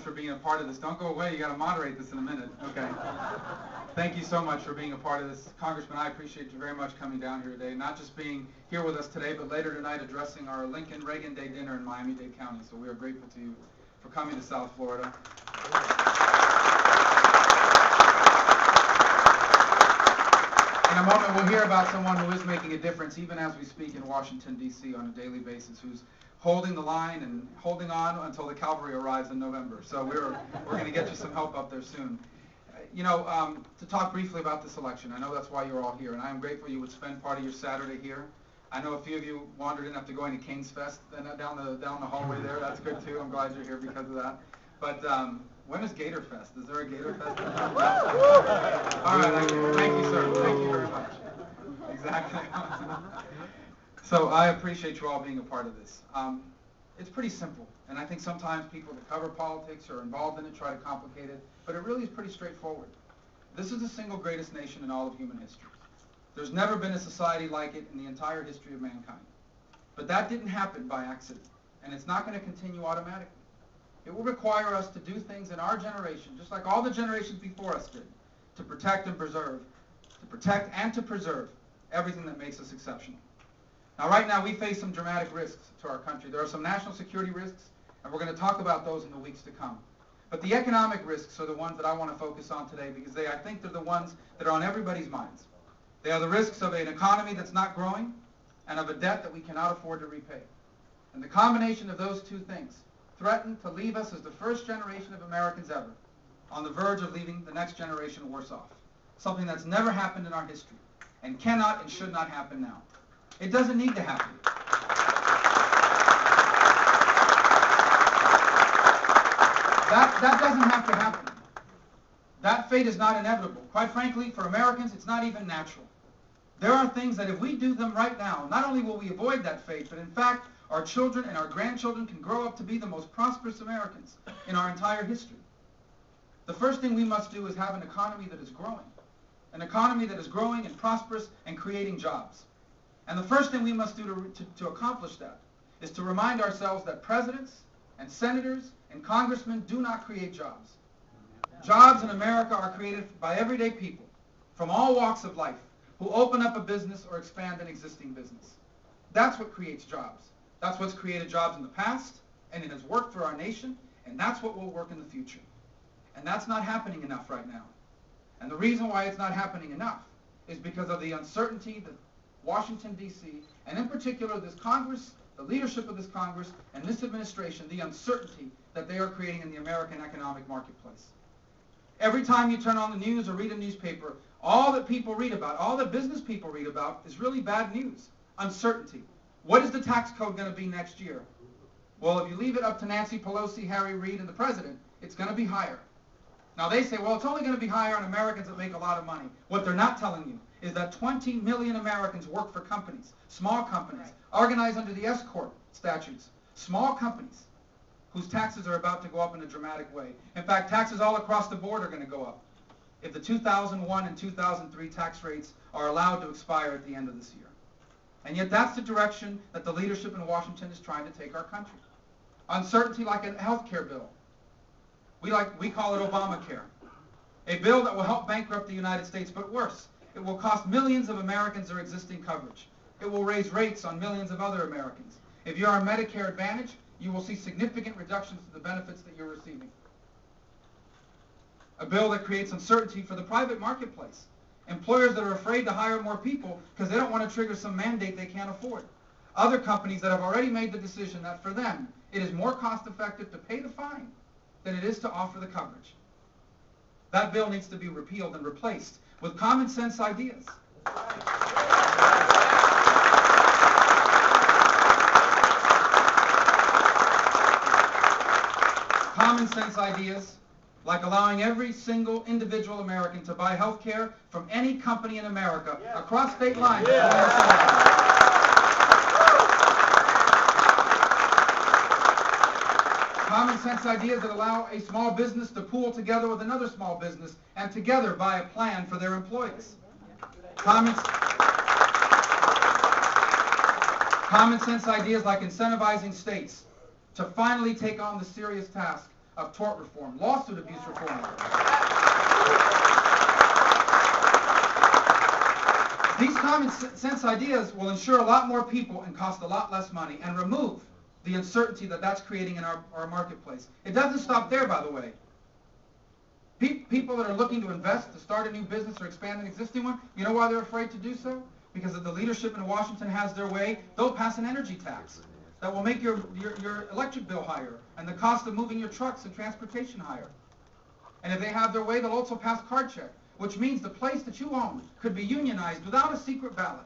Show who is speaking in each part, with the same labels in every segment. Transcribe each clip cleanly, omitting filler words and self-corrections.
Speaker 1: for being a part of this. Don't go away. You got to moderate this in a minute. Okay. Thank you so much for being a part of this. Congressman, I appreciate you very much coming down here today, not just being here with us today, but later tonight addressing our Lincoln Reagan Day dinner in Miami-Dade County. So we are grateful to you for coming to South Florida. In a moment, we'll hear about someone who is making a difference, even as we speak, in Washington, D.C. on a daily basis, who's holding the line and holding on until the cavalry arrives in November. So we're going to get you some help up there soon. To talk briefly about this election, I know that's why you're all here, and I am grateful you would spend part of your Saturday here. I know a few of you wandered in after going to Cane's Fest down the hallway there. That's good too. I'm glad you're here because of that. But when is Gator Fest? Is there a Gator Fest? All right. Thank you, sir. Thank you very much. Exactly. So I appreciate you all being a part of this. It's pretty simple, and I think sometimes people that cover politics or involved in it try to complicate it, but it really is pretty straightforward. This is the single greatest nation in all of human history. There's never been a society like it in the entire history of mankind. But that didn't happen by accident, and it's not going to continue automatically. It will require us to do things in our generation, just like all the generations before us did, to protect and preserve, everything that makes us exceptional. Now, right now, we face some dramatic risks to our country. There are some national security risks, and we're going to talk about those in the weeks to come. But the economic risks are the ones that I want to focus on today because I think they're the ones that are on everybody's minds. They are the risks of an economy that's not growing and of a debt that we cannot afford to repay. And the combination of those two things threaten to leave us as the first generation of Americans ever on the verge of leaving the next generation worse off. Something that's never happened in our history and cannot and should not happen now. It doesn't need to happen. That doesn't have to happen. That fate is not inevitable. Quite frankly, for Americans, it's not even natural. There are things that if we do them right now, not only will we avoid that fate, but in fact, our children and our grandchildren can grow up to be the most prosperous Americans in our entire history. The first thing we must do is have an economy that is growing. An economy that is growing and prosperous and creating jobs. And the first thing we must do to accomplish that is to remind ourselves that presidents and senators and congressmen do not create jobs. Jobs in America are created by everyday people from all walks of life who open up a business or expand an existing business. That's what creates jobs. That's what's created jobs in the past, and it has worked for our nation, and that's what will work in the future. And that's not happening enough right now. And the reason why it's not happening enough is because of the uncertainty that Washington, D.C., and in particular this Congress, the leadership of this Congress, and this administration, the uncertainty that they are creating in the American economic marketplace. Every time you turn on the news or read a newspaper, all that people read about, all that business people read about is really bad news. Uncertainty. What is the tax code going to be next year? Well, if you leave it up to Nancy Pelosi, Harry Reid, and the president, it's going to be higher. Now they say, well, it's only going to be higher on Americans that make a lot of money. What they're not telling you is that 20 million Americans work for companies, small companies, organized under the S-Corp statutes, small companies whose taxes are about to go up in a dramatic way. In fact, taxes all across the board are going to go up if the 2001 and 2003 tax rates are allowed to expire at the end of this year. And yet that's the direction that the leadership in Washington is trying to take our country. Uncertainty like a health care bill. We call it Obamacare. A bill that will help bankrupt the United States, but worse, it will cost millions of Americans their existing coverage. It will raise rates on millions of other Americans. If you're on Medicare Advantage, you will see significant reductions to the benefits that you're receiving. A bill that creates uncertainty for the private marketplace. Employers that are afraid to hire more people because they don't want to trigger some mandate they can't afford. Other companies that have already made the decision that for them, it is more cost-effective to pay the fine than it is to offer the coverage. That bill needs to be repealed and replaced with common sense ideas. Common sense ideas like allowing every single individual American to buy health care from any company in America across state lines. Common sense ideas that allow a small business to pool together with another small business and together buy a plan for their employees. Common sense ideas like incentivizing states to finally take on the serious task of tort reform, lawsuit abuse reform. These common sense ideas will ensure a lot more people and cost a lot less money and remove the uncertainty that that's creating in our marketplace. It doesn't stop there, by the way. People that are looking to invest, to start a new business or expand an existing one, you know why they're afraid to do so? Because if the leadership in Washington has their way, they'll pass an energy tax that will make your electric bill higher and the cost of moving your trucks and transportation higher. And if they have their way, they'll also pass card check, which means the place that you own could be unionized without a secret ballot.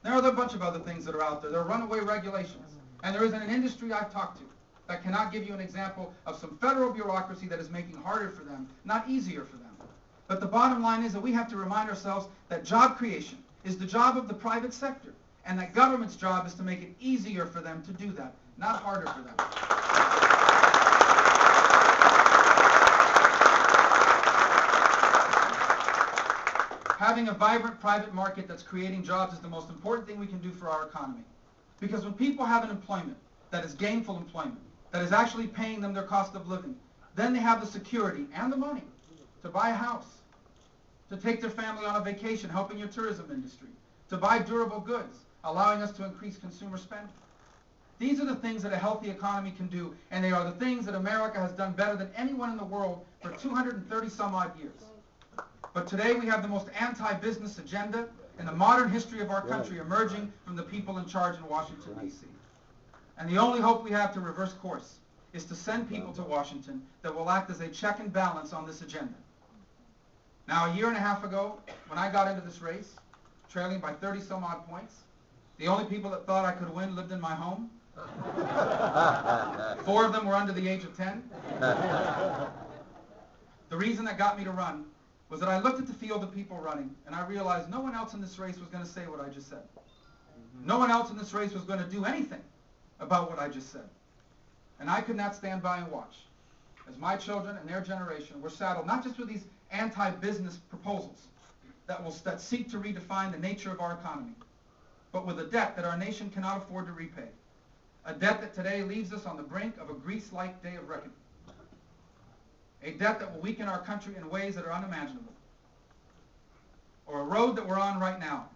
Speaker 1: There are a bunch of other things that are out there. There are runaway regulations. And there isn't an industry I've talked to that cannot give you an example of some federal bureaucracy that is making harder for them, not easier for them. But the bottom line is that we have to remind ourselves that job creation is the job of the private sector, and that government's job is to make it easier for them to do that, not harder for them. Having a vibrant private market that's creating jobs is the most important thing we can do for our economy. Because when people have an employment that is gainful employment, that is actually paying them their cost of living, then they have the security and the money to buy a house, to take their family on a vacation, helping your tourism industry, to buy durable goods, allowing us to increase consumer spending. These are the things that a healthy economy can do, and they are the things that America has done better than anyone in the world for 230 some odd years. But today we have the most anti-business agenda in the modern history of our country emerging from the people in charge in Washington, D.C. And the only hope we have to reverse course is to send people to Washington that will act as a check and balance on this agenda. Now, a year and a half ago, when I got into this race, trailing by 30 some odd points, the only people that thought I could win lived in my home. 4 of them were under the age of 10. The reason that got me to run was that I looked at the field of people running, and I realized no one else in this race was going to say what I just said. No one else in this race was going to do anything about what I just said. And I could not stand by and watch as my children and their generation were saddled not just with these anti-business proposals that seek to redefine the nature of our economy, but with a debt that our nation cannot afford to repay. A debt that today leaves us on the brink of a Greece-like day of reckoning. A debt that will weaken our country in ways that are unimaginable. Or a road that we're on right now,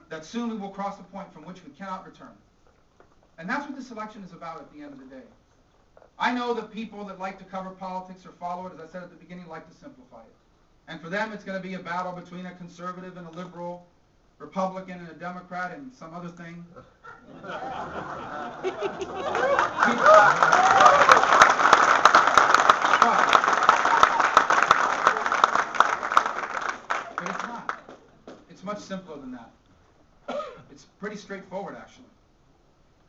Speaker 1: that soon we will cross a point from which we cannot return. And that's what this election is about at the end of the day. I know that people that like to cover politics or follow it, as I said at the beginning, like to simplify it. And for them, it's going to be a battle between a conservative and a liberal, Republican and a Democrat, and some other thing. But it's not. It's much simpler than that. It's pretty straightforward, actually.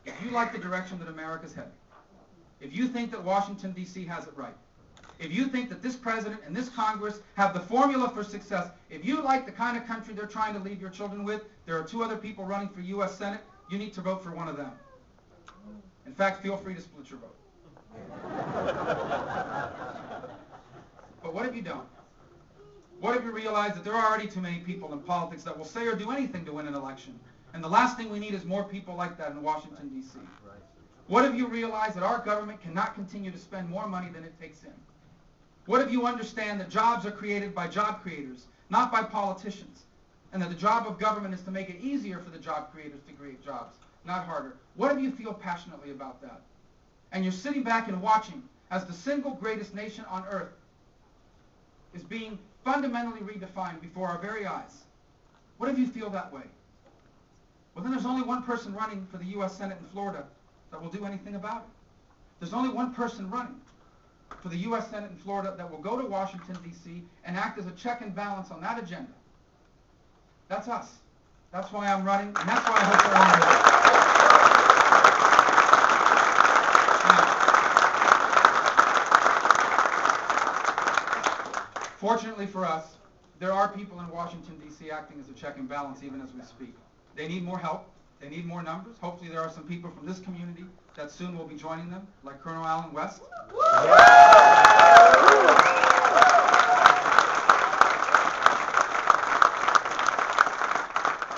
Speaker 1: If you like the direction that America's heading, if you think that Washington, D.C. has it right, if you think that this president and this Congress have the formula for success, if you like the kind of country they're trying to leave your children with, there are 2 other people running for U.S. Senate, you need to vote for one of them. In fact, feel free to split your vote. But what if you don't? What if you realize that there are already too many people in politics that will say or do anything to win an election? And the last thing we need is more people like that in Washington, D.C. What if you realize that our government cannot continue to spend more money than it takes in? What if you understand that jobs are created by job creators, not by politicians, and that the job of government is to make it easier for the job creators to create jobs, not harder? What if you feel passionately about that? And you're sitting back and watching as the single greatest nation on earth is being fundamentally redefined before our very eyes. What if you feel that way? Well, then there's only one person running for the U.S. Senate in Florida that will do anything about it. There's only one person running for the U.S. Senate in Florida that will go to Washington, D.C. and act as a check and balance on that agenda. That's us. That's why I'm running, and that's why I hope they're on. Fortunately for us, there are people in Washington, D.C. acting as a check and balance even as we speak. They need more help. They need more numbers. Hopefully there are some people from this community that soon will be joining them, like Colonel Allen West.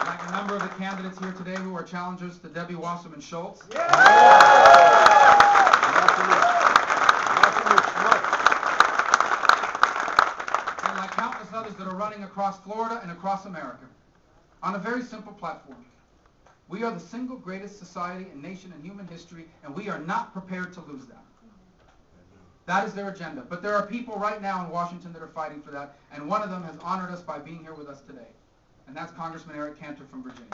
Speaker 1: Like a number of the candidates here today who are challengers to Debbie Wasserman Schultz. running across Florida and across America on a very simple platform. We are the single greatest society and nation in human history, and we are not prepared to lose that. That is their agenda. But there are people right now in Washington that are fighting for that, and one of them has honored us by being here with us today. And that's Congressman Eric Cantor from Virginia.